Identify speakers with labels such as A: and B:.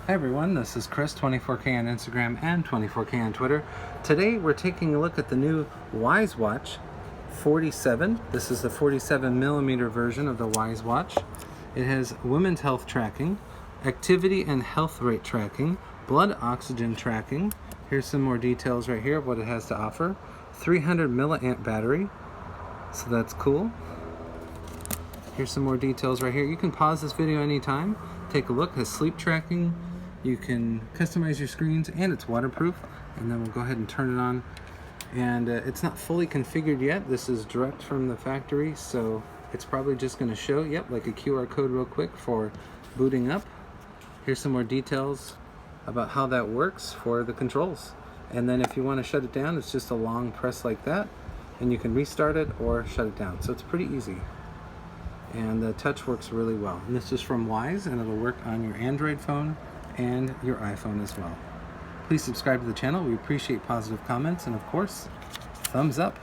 A: Hi everyone, this is Chris, 24K on Instagram and 24K on Twitter. Today we're taking a look at the new Wyze watch 47. This is the 47 millimeter version of the Wyze watch. It has women's health tracking, activity and health rate tracking, blood oxygen tracking. Here's some more details right here of what it has to offer. 300 milliamp battery, so that's cool. Here's some more details right here. You can pause this video anytime. Take a look. It has sleep tracking. You can customize your screens, and it's waterproof. And then we'll go ahead and turn it on. And it's not fully configured yet. This is direct from the factory, so it's probably just going to show, yep, like a QR code real quick for booting up. Here's some more details about how that works for the controls. And then if you want to shut it down, it's just a long press like that, and you can restart it or shut it down. So it's pretty easy. And the touch works really well. And this is from Wyze, and it'll work on your Android phone and your iPhone as well. Please subscribe to the channel. We appreciate positive comments, and of course, thumbs up.